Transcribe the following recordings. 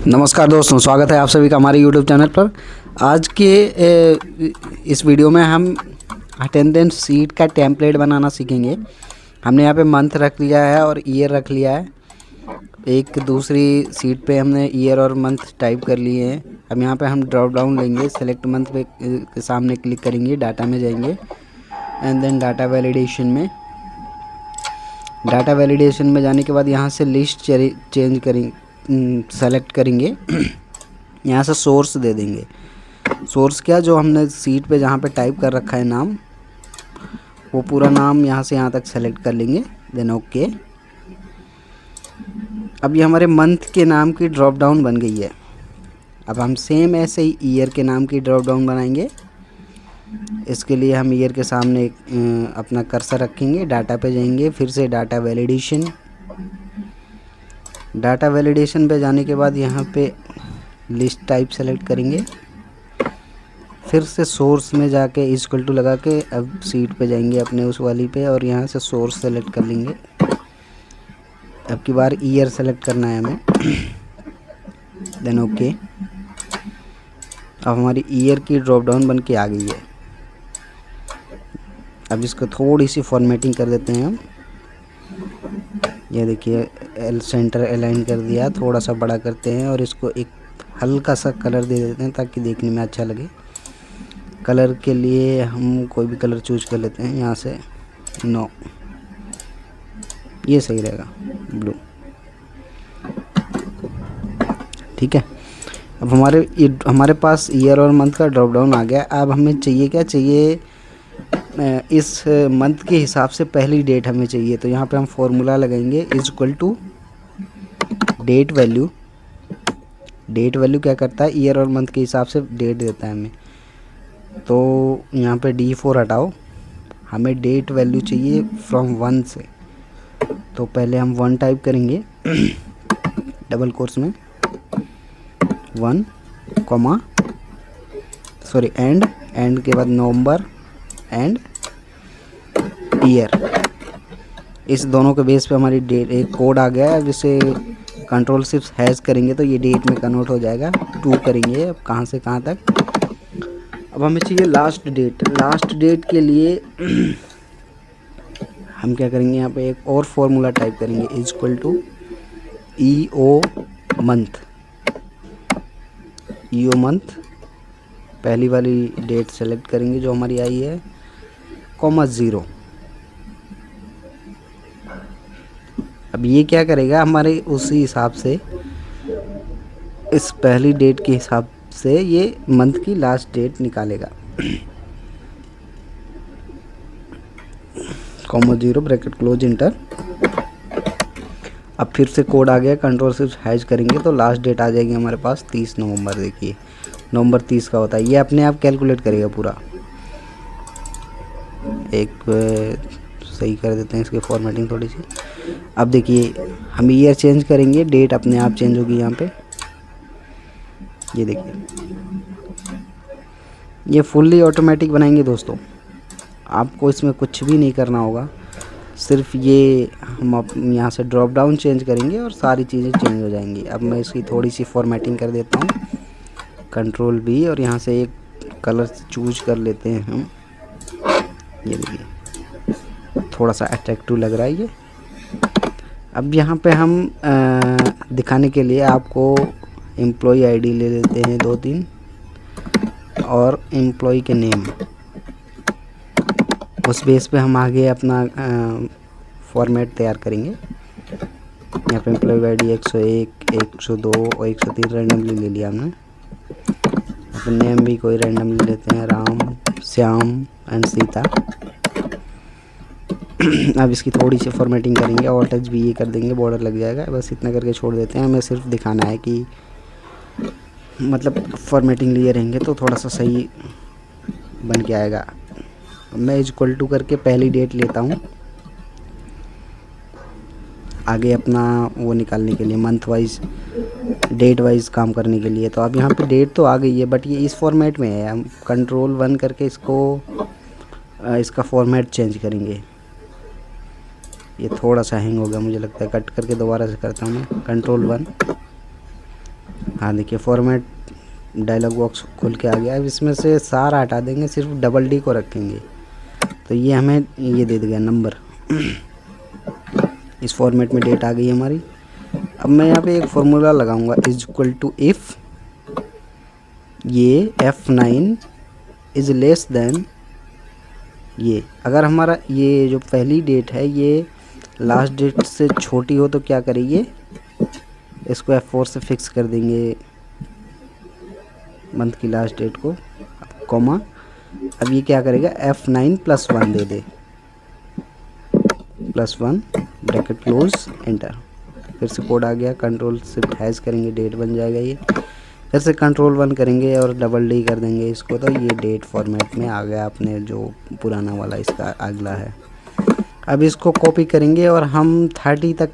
नमस्कार दोस्तों, स्वागत है आप सभी का हमारे यूट्यूब चैनल पर। आज के इस वीडियो में हम अटेंडेंस सीट का टेम्पलेट बनाना सीखेंगे। हमने यहाँ पे मंथ रख लिया है और ईयर रख लिया है। एक दूसरी सीट पे हमने ईयर और मंथ टाइप कर लिए हैं। अब यहाँ पे हम ड्रॉप डाउन लेंगे, सेलेक्ट मंथ पे के सामने क्लिक करेंगे, डाटा में जाएंगे एंड देन डाटा वैलिडेशन में। डाटा वैलिडेशन में जाने के बाद यहाँ से लिस्ट चेंज करेंगे, सेलेक्ट करेंगे। यहाँ से सोर्स दे देंगे। सोर्स क्या, जो हमने सीट पे जहाँ पे टाइप कर रखा है नाम, वो पूरा नाम यहाँ से यहाँ तक सेलेक्ट कर लेंगे, देन ओके। अब ये हमारे मंथ के नाम की ड्रॉप डाउन बन गई है। अब हम सेम ऐसे ही ईयर के नाम की ड्रॉप डाउन बनाएंगे। इसके लिए हम ईयर के सामने अपना कर्सर रखेंगे, डाटा पे जाएंगे, फिर से डाटा वैलिडेशन। डाटा वैलिडेशन पे जाने के बाद यहाँ पे लिस्ट टाइप सेलेक्ट करेंगे, फिर से सोर्स में जाके इक्वल टू लगा के अब सीट पे जाएंगे अपने उस वाली पे और यहाँ से सोर्स सेलेक्ट कर लेंगे। अब की बार ईयर सेलेक्ट करना है हमें, देन ओके। अब हमारी ईयर की ड्रॉप डाउन बन के आ गई है। अब इसको थोड़ी सी फॉर्मेटिंग कर देते हैं हम। ये देखिए एल सेंटर अलाइन कर दिया, थोड़ा सा बड़ा करते हैं और इसको एक हल्का सा कलर दे देते हैं ताकि देखने में अच्छा लगे। कलर के लिए हम कोई भी कलर चूज कर लेते हैं यहाँ से, नो ये सही रहेगा, ब्लू, ठीक है। अब हमारे पास ईयर और मंथ का ड्रॉप डाउन आ गया। अब हमें चाहिए क्या, चाहिए इस मंथ के हिसाब से पहली डेट हमें चाहिए। तो यहाँ पे हम फॉर्मूला लगाएंगे, is equal to date value. Date value क्या करता है, ईयर और मंथ के हिसाब से डेट देता है हमें। तो यहाँ पे D4 हटाओ, हमें डेट वैल्यू चाहिए फ्रॉम 1 से। तो पहले हम 1 टाइप करेंगे डबल कोर्स में, 1 कॉमा सॉरी एंड के बाद नवंबर एंड ईयर। इस दोनों के बेस पे हमारी डेट एक कोड आ गया है, जिसे कंट्रोल शिफ्ट हैश करेंगे तो ये डेट में कन्वर्ट हो जाएगा। 2 करेंगे, अब कहाँ से कहाँ तक। अब हमें चाहिए लास्ट डेट। लास्ट डेट के लिए हम क्या करेंगे, यहाँ पे एक और फॉर्मूला टाइप करेंगे, is equal to EO month. EO month पहली वाली डेट सेलेक्ट करेंगे जो हमारी आई है, कॉमा 0। अब ये क्या करेगा, हमारे उसी हिसाब से इस पहली डेट के हिसाब से ये मंथ की लास्ट डेट निकालेगा। Comma 0 bracket close inter. अब फिर से कोड आ गया, कंट्रोल शिफ्ट हैश करेंगे तो लास्ट डेट आ जाएगी हमारे पास 30 नवंबर। देखिए नवंबर 30 का होता है, ये अपने आप कैलकुलेट करेगा पूरा। एक सही कर देते हैं इसकी फॉर्मेटिंग थोड़ी सी। अब देखिए हम ईयर चेंज करेंगे, डेट अपने आप चेंज होगी यहाँ पे। ये देखिए ये फुल्ली ऑटोमेटिक बनाएंगे दोस्तों, आपको इसमें कुछ भी नहीं करना होगा। सिर्फ ये हम यहाँ से ड्रॉप डाउन चेंज करेंगे और सारी चीज़ें चेंज हो जाएंगी। अब मैं इसकी थोड़ी सी फॉर्मेटिंग कर देता हूँ, कंट्रोल B, और यहाँ से एक कलर चूज कर लेते हैं हम। ये देखिए थोड़ा सा अट्रैक्टिव लग रहा है ये। अब यहाँ पे हम दिखाने के लिए आपको एम्प्लॉय ID ले लेते हैं 2-3 और एम्प्लॉय के नेम। उस बेस पे हम आगे अपना फॉर्मेट तैयार करेंगे। यहाँ पे एम्प्लॉय ID 101, 102 और 103 रैंडमली ले लिया हमने। अपन नेम भी कोई रैंडम ले लेते हैं, राम, श्याम एंड सीता। अब इसकी थोड़ी सी फॉर्मेटिंग करेंगे, और टच भी ये कर देंगे, बॉर्डर लग जाएगा। बस इतना करके छोड़ देते हैं। हमें सिर्फ दिखाना है कि मतलब फॉर्मेटिंग लिए रहेंगे तो थोड़ा सा सही बन के आएगा। मैं इक्वल टू करके पहली डेट लेता हूँ आगे अपना वो निकालने के लिए, मंथ वाइज डेट वाइज काम करने के लिए। तो अब यहाँ पे डेट तो आ गई है, बट ये इस फॉर्मेट में है। हम कंट्रोल 1 करके इसका फॉर्मेट चेंज करेंगे। ये थोड़ा सा हैंग हो गया, मुझे लगता है। कट करके दोबारा से करता हूँ मैं, कंट्रोल 1 हाँ देखिए फॉर्मेट डायलॉग बॉक्स खुल के आ गया। अब इसमें से सारा हटा देंगे, सिर्फ डबल डी को रखेंगे। तो ये हमें ये दे देगा नंबर। इस फॉर्मेट में डेट आ गई हमारी। अब मैं यहाँ पे एक फार्मूला लगाऊंगा, इज इक्वल टू इफ़ ये F9 इज़ लेस देन ये, अगर हमारा ये जो पहली डेट है ये लास्ट डेट से छोटी हो तो क्या करेंगे, इसको F4 से फिक्स कर देंगे मंथ की लास्ट डेट को, कॉमा। अब ये क्या करेगा, F9 +1 दे दे, +1 ब्रैकेट क्लोज एंटर। फिर से कोड आ गया, कंट्रोल शिफ्ट हैश करेंगे, डेट बन जाएगा ये। फिर से कंट्रोल 1 करेंगे और डबल डी कर देंगे इसको, तो ये डेट फॉर्मेट में आ गया अपने जो पुराना वाला इसका अगला है। अब इसको कॉपी करेंगे और हम 30 तक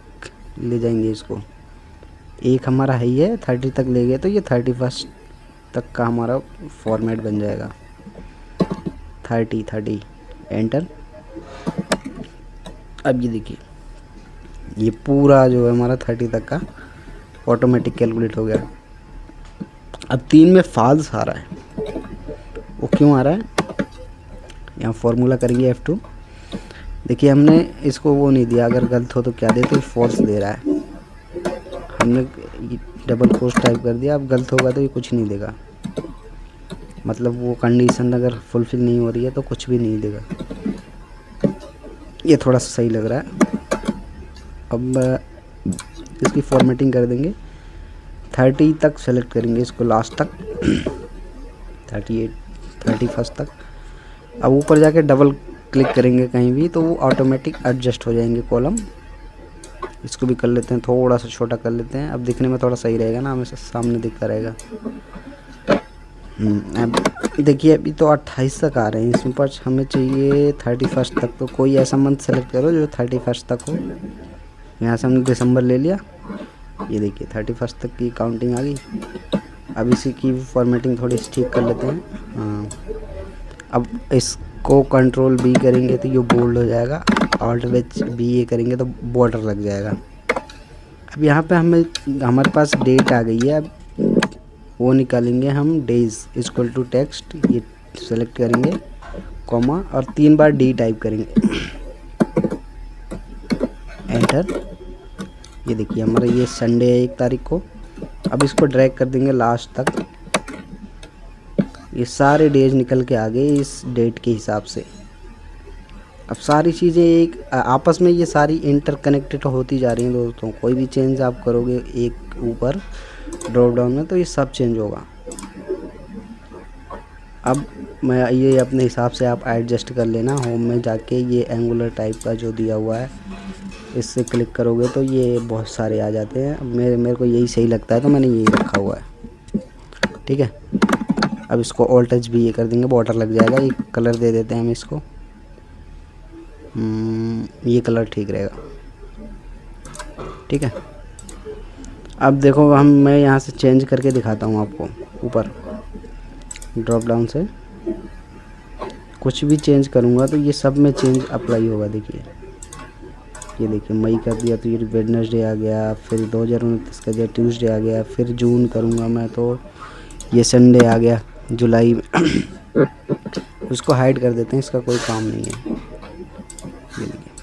ले जाएंगे इसको। एक हमारा है ही है, 30 तक ले गए तो ये 31 तक का हमारा फॉर्मेट बन जाएगा। 30 एंटर। अब ये देखिए ये पूरा जो है हमारा 30 तक का ऑटोमेटिक कैलकुलेट हो गया। अब 3 में फॉल्स आ रहा है, वो क्यों आ रहा है, यहाँ फार्मूला करेंगे F2। देखिए हमने इसको वो नहीं दिया, अगर गलत हो तो क्या देते, फॉल्स दे रहा है। हमने डबल कोट्स टाइप कर दिया, अब गलत होगा तो ये कुछ नहीं देगा, मतलब वो कंडीशन अगर फुलफिल नहीं हो रही है तो कुछ भी नहीं देगा। ये थोड़ा सा सही लग रहा है। अब इसकी फॉर्मेटिंग कर देंगे, 30 तक सेलेक्ट करेंगे इसको, लास्ट तक 38 31 तक। अब ऊपर जाके डबल क्लिक करेंगे कहीं भी तो वो ऑटोमेटिक एडजस्ट हो जाएंगे कॉलम। इसको भी कर लेते हैं, थोड़ा सा छोटा कर लेते हैं, अब दिखने में थोड़ा सही रहेगा ना, हमें सामने दिखता रहेगा। अब देखिए अभी तो 28 तक आ रहे हैं इसमें, पर हमें चाहिए 31 तक। तो कोई ऐसा मंथ सेलेक्ट करो जो 31 तक हो। यहाँ से हमने दिसंबर ले लिया, ये देखिए 31 तक की काउंटिंग आ गई। अब इसी की फॉर्मेटिंग थोड़ी सी ठीक कर लेते हैं। हाँ, अब इसको कंट्रोल B करेंगे तो ये बोल्ड हो जाएगा, ऑल्ट B करेंगे तो बॉर्डर लग जाएगा। अब यहाँ पे हमारे पास डेट आ गई है, अब वो निकालेंगे हम, डेज इक्वल टू टेक्स्ट, ये सेलेक्ट करेंगे कॉमा और 3 बार D टाइप करेंगे, एंटर। ये देखिए हमारा ये संडे है 1 तारीख को। अब इसको ड्रैग कर देंगे लास्ट तक, ये सारे डेज निकल के आ गए इस डेट के हिसाब से। अब सारी चीज़ें एक आपस में ये सारी इंटरकनेक्टेड होती जा रही हैं दोस्तों। कोई भी चेंज आप करोगे एक ऊपर ड्रॉप डाउन में तो ये सब चेंज होगा। अब मैं ये अपने हिसाब से आप एडजस्ट कर लेना। होम में जाके ये एंगुलर टाइप का जो दिया हुआ है इससे क्लिक करोगे तो ये बहुत सारे आ जाते हैं। मेरे को यही सही लगता है तो मैंने यही रखा हुआ है, ठीक है। अब इसको ऑल्ट टच भी ये कर देंगे, बॉर्डर लग जाएगा। ये कलर दे देते हैं हम इसको, ये कलर ठीक रहेगा, ठीक है। अब देखो मैं यहाँ से चेंज करके दिखाता हूँ आपको। ऊपर ड्रॉप डाउन से कुछ भी चेंज करूँगा तो ये सब में चेंज अप्लाई होगा। देखिए ये देखिए मई कर दिया तो ये वेडनेसडे आ गया, फिर 2029 का दिया ट्यूसडे आ गया, फिर जून करूँगा मैं तो ये संडे आ गया जुलाई में। उसको हाइड कर देते हैं, इसका कोई काम नहीं है। ये देखिए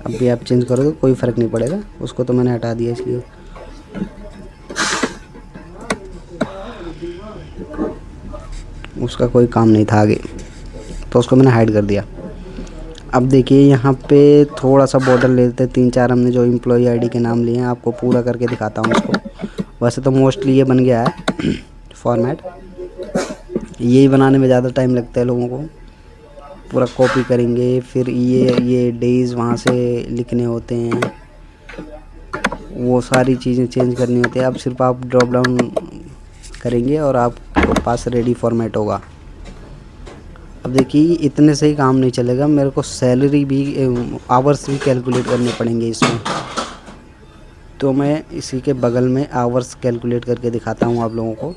अब भी आप चेंज करो तो कोई फ़र्क नहीं पड़ेगा, उसको तो मैंने हटा दिया इसलिए। उसका कोई काम नहीं था आगे, तो उसको मैंने हाइड कर दिया। अब देखिए यहाँ पे थोड़ा सा बॉर्डर ले लेते हैं। 3-4 हमने जो एम्प्लॉई आईडी के नाम लिए हैं, आपको पूरा करके दिखाता हूँ इसको। वैसे तो मोस्टली ये बन गया है फॉर्मेट, यही बनाने में ज़्यादा टाइम लगता है लोगों को। पूरा कॉपी करेंगे, फिर ये डेज़ वहाँ से लिखने होते हैं, वो सारी चीज़ें चेंज करनी होती है। अब सिर्फ आप ड्रॉप डाउन करेंगे और आपके पास रेडी फॉर्मेट होगा। अब देखिए इतने से ही काम नहीं चलेगा, मेरे को सैलरी भी आवर्स भी कैलकुलेट करने पड़ेंगे इसमें। तो मैं इसी के बगल में आवर्स कैलकुलेट करके दिखाता हूँ आप लोगों को।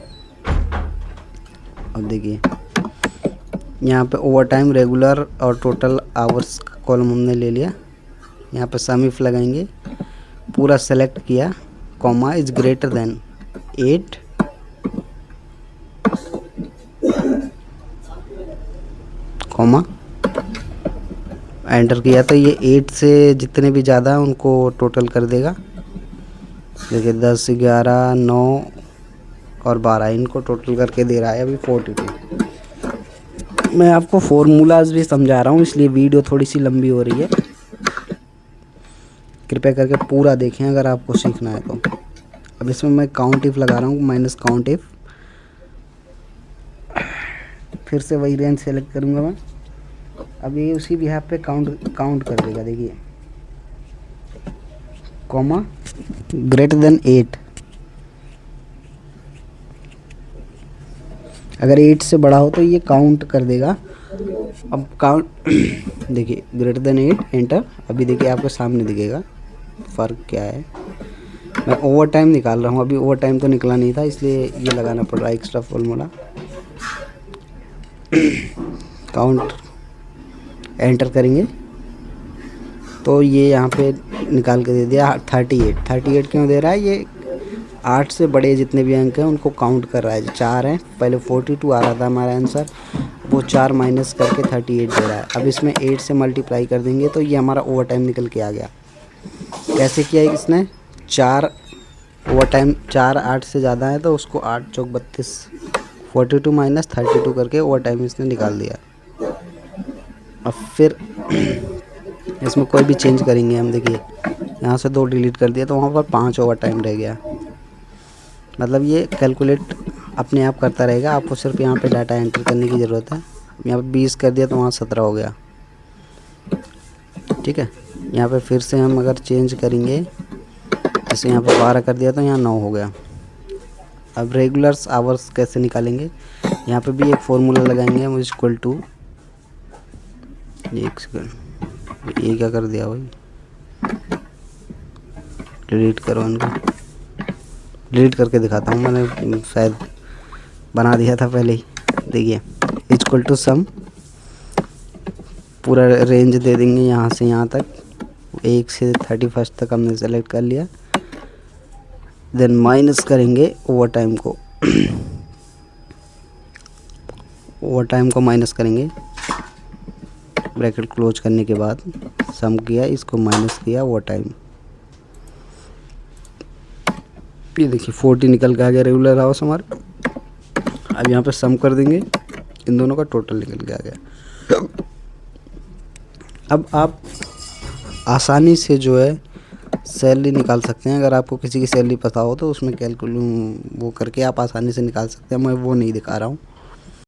अब देखिए यहाँ पे ओवर टाइम, रेगुलर और टोटल आवर्स कॉलम हमने ले लिया। यहाँ पे सम इफ लगाएंगे, पूरा सेलेक्ट किया, comma is greater than, 8 comma enter किया तो ये 8 से जितने भी ज़्यादा हैं उनको टोटल कर देगा। देखिए 10, 11, 9 और 12 इनको टोटल करके दे रहा है अभी 42। मैं आपको फॉर्मूलाज भी समझा रहा हूँ इसलिए वीडियो थोड़ी सी लंबी हो रही है, कृपया करके पूरा देखें अगर आपको सीखना है तो। अब इसमें मैं काउंट इफ लगा रहा हूँ, माइनस काउंट इफ, फिर से वही रेंज सेलेक्ट करूँगा मैं। अब ये उसी भी पे काउंट कर देगा। देखिए कॉमा ग्रेटर देन 8, अगर 8 से बड़ा हो तो ये काउंट कर देगा। अब काउंट देखिए ग्रेटर देन 8 एंटर। अभी देखिए आपके सामने दिखेगा फ़र्क क्या है। मैं ओवर टाइम निकाल रहा हूँ, अभी ओवर टाइम तो निकला नहीं था इसलिए ये लगाना पड़ रहा है एक्स्ट्रा फॉर्मूला। काउंट एंटर करेंगे तो ये यहाँ पे निकाल के दे दिया 38। 38 क्यों दे रहा है? ये 8 से बड़े जितने भी अंक हैं उनको काउंट कर रहा है। 4 हैं, पहले 42 आ रहा था हमारा आंसर, वो 4 माइनस करके 38 दे रहा है। अब इसमें 8 से मल्टीप्लाई कर देंगे तो ये हमारा ओवर टाइम निकल के आ गया। कैसे किया है इसने? 4 ओवर टाइम, 4 8 से ज़्यादा है तो उसको 8 चौक 32, 42 माइनस 32 करके ओवर टाइम इसने निकाल दिया। अब फिर इसमें कोई भी चेंज करेंगे हम। देखिए यहाँ से 2 डिलीट कर दिया तो वहाँ पर 5 ओवर टाइम रह गया। मतलब ये कैलकुलेट अपने आप करता रहेगा, आपको सिर्फ यहाँ पे डाटा एंटर करने की ज़रूरत है। यहाँ पे 20 कर दिया तो वहाँ 17 हो गया। ठीक है, यहाँ पे फिर से हम अगर चेंज करेंगे, जैसे यहाँ पे 12 कर दिया तो यहाँ 9 हो गया। अब रेगुलर्स आवर्स कैसे निकालेंगे? यहाँ पे भी एक फॉर्मूला लगाएंगे हम, इक्वल टू, एक सेकंड, ये क्या कर दिया भाई, डिलीट करो इनको, डिलीट करके दिखाता हूँ, मैंने शायद बना दिया था पहले ही। देखिए इक्वल टू सम, पूरा रेंज दे देंगे यहाँ से यहाँ तक, 1 से 31 तक हमने सेलेक्ट कर लिया। देन माइनस करेंगे ओवर टाइम को, ओवर टाइम को माइनस करेंगे, ब्रैकेट क्लोज करने के बाद सम किया, इसको माइनस किया ओवर टाइम। ये देखिए 40 निकल के आ गया रेगुलर आवर्स हमारे। अब यहाँ पे सम कर देंगे, इन दोनों का टोटल निकल के आ गया। अब आप आसानी से जो है सैलरी निकाल सकते हैं। अगर आपको किसी की सैलरी पता हो तो उसमें वो करके आप आसानी से निकाल सकते हैं। मैं वो नहीं दिखा रहा हूँ।